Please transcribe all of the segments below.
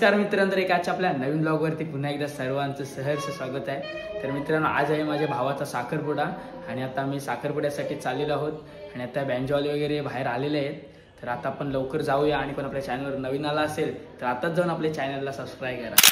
नमस्कार मित्रांनो, तर एकाच्या आपल्या नवीन ब्लॉगवरती पुन्हा एकदा सर्वांचं सहर्ष स्वागत आहे। तर मित्रांनो, आज आहे माझ्या भावाचा साखरपुडा आणि आता आम्ही साखरपुड्यासाठी चाललेलो आहोत आणि आता बँजवाले वगैरे बाहेर आलेले आहेत। तर आता आपण लवकर जाऊया आणि पण आपल्या चॅनलवर नवीन आला असेल तर आताच जाऊन आपल्या चॅनलला सबस्क्राइब करा।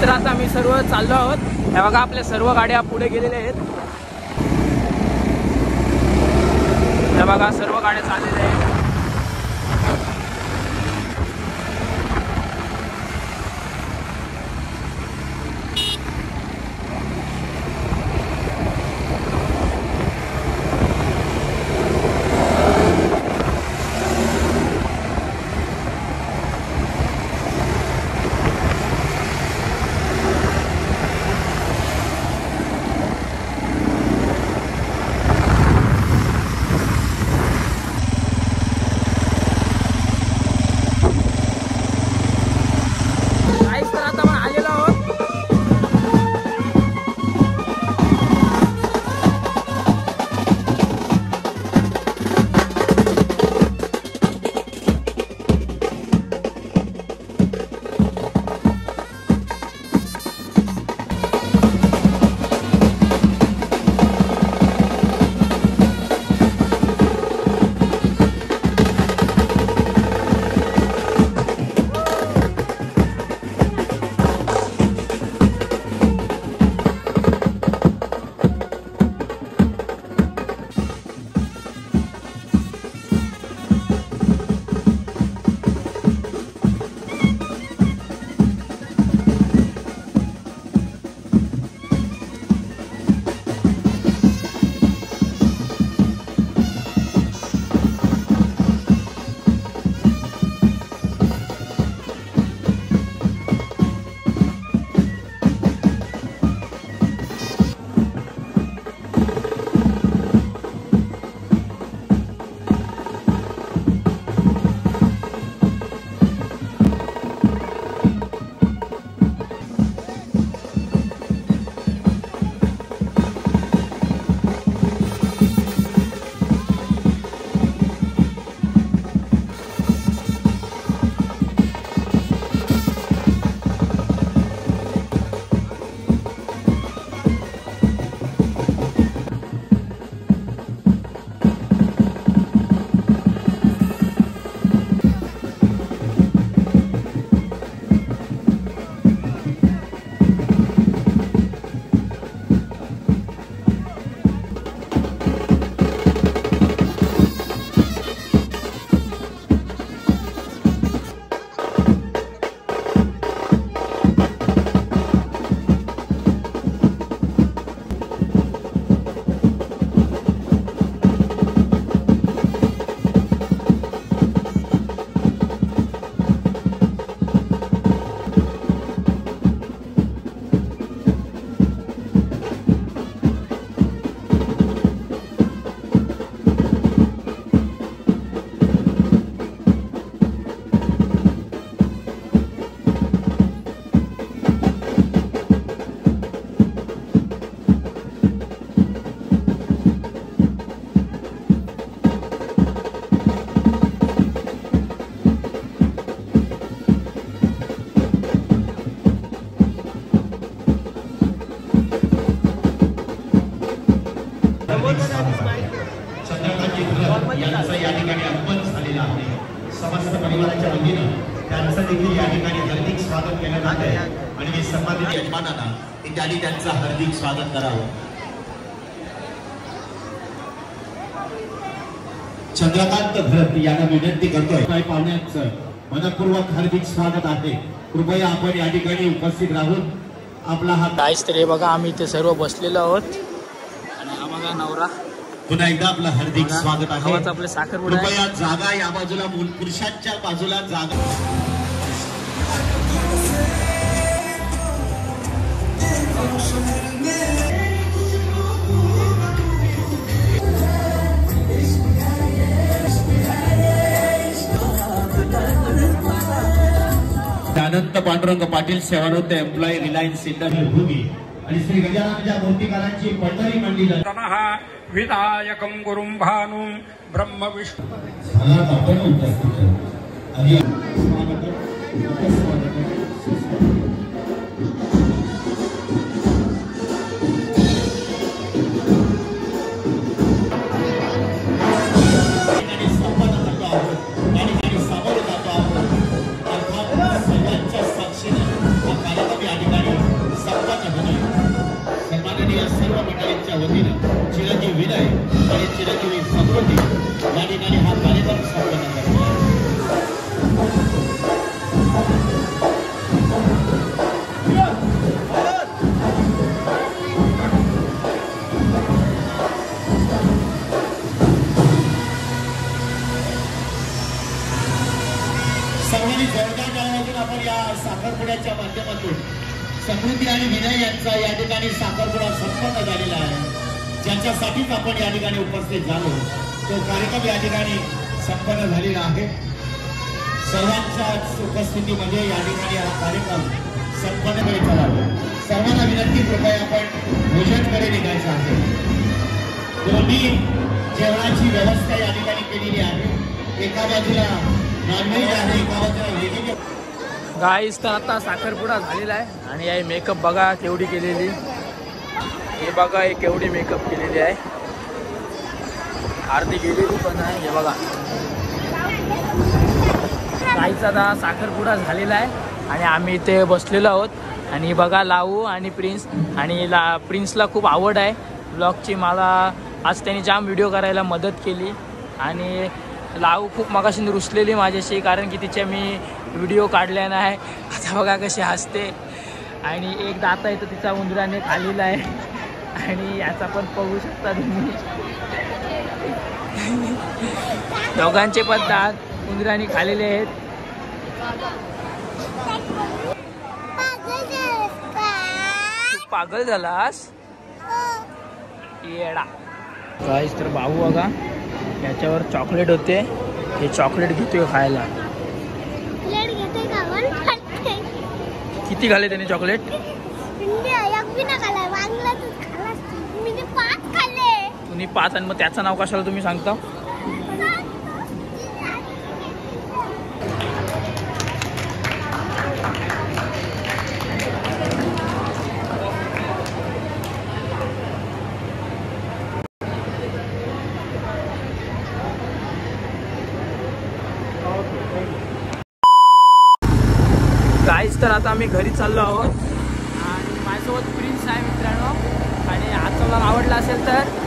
तर आता आम्ही सर्व चाललो आहोत। हे बघा, आपल्या सर्व गाड्या पुढे गेलेल्या आहेत। हे बघा, सर्व गाड्या चाललेल्या आहेत। त्यांचं या ठिकाणी अर्पण झालेलं आहे। समस्त परिवाराच्या वतीनं त्यांचं देखील या ठिकाणी हार्दिक स्वागत केलं जात आहे आणि मी सन्मानित यजमानांना त्यांनी त्यांचं हार्दिक स्वागत करावं। चंद्रकांत भरत यांना विनंती करतोय, काही पाहुण्यांचं मनपूर्वक हार्दिक स्वागत आहे। कृपया आपण या ठिकाणी उपस्थित राहून आपला हा काहीच तरी बघा, आम्ही इथे सर्व बसलेलो आहोत आणि हा बघा नवरा। पुन्हा एकदा आपलं हार्दिक स्वागत आहे। आपले साखरपुडा कृपया जागा या बाजूला, पुरुषांच्या बाजूला जागा। अनंत पांडुरंग पाटील सेवानिवृत्त एम्प्लॉई रिलायन्स भूमी आणि श्री गजाननच्या मूर्तिकारांची पंढरी मंडळी तमः विनायकं गुरुं भानुं ब्रह्म विष्णु चिरंजीव विनय आणि चिरंजीवी समृद्धी या ठिकाणी हा कार्यक्रम संपन्न करतो। सर्वांनी जोरदार टाळ्यांतून आपण या साखरपुड्याच्या माध्यमातून समृद्धी आणि विनय यांचा या ठिकाणी साखरपुडा संपन्न झालेला आहे। ज्यांच्यासाठीच आपण या ठिकाणी उपस्थित झालो तो कार्यक्रम या ठिकाणी संपन्न झालेला आहे। सर्वांच्याच उपस्थितीमध्ये या ठिकाणी हा कार्यक्रम संपन्न करीत आला। सर्वांना विनंती, कृपया आपण भोजनकडे निघायचं आहे। दोन्ही जेवणाची व्यवस्था या ठिकाणी केलेली आहे। एका बाजूला नॉनव्हेज आहे, एका बाजूला व्हेज। गाईस तर आता साखरपुडा झालेला आहे आणि हे मेकअप बघा केवढी केलेली, हे बघा हे केवढी मेकअप केलेली आहे, आरती गेलेली पण आहे। हे बघा गाईचा आता साखरपुडा झालेला आहे आणि आम्ही इथे बसलेलो आहोत आणि बघा लावू आणि प्रिन्स आणि प्रिन्सला खूप आवड आहे ब्लॉगची। मला आज त्यांनी जाम व्हिडिओ करायला मदत केली आणि लावू खूप मगाशी रुसलेली माझ्याशी, कारण की तिच्या मी व्हिडिओ काढल्या नाही। आता बघा कशी हसते आणि एक दाता इथं तिचा उंदराने खाल्लेला आहे आणि याचा पण बघू शकता तुम्ही, दोघांचे पण दात उंदराने खाल्लेले आहेत। पागल झालास येडा। गाईस तर भाऊ बघा याच्यावर चॉकलेट होते, हे चॉकलेट घेतोय खायला। किती खाल्ले त्याने चॉकलेट? तुम्ही 5 आणि मग त्याचं नाव कशाला तुम्ही सांगता? गाईस तर आता आम्ही घरी चाललो आहोत आणि माझ्यासोबत प्रिन्स आहे मित्रांनो। आणि आजचा व्लॉग आवडला असेल तर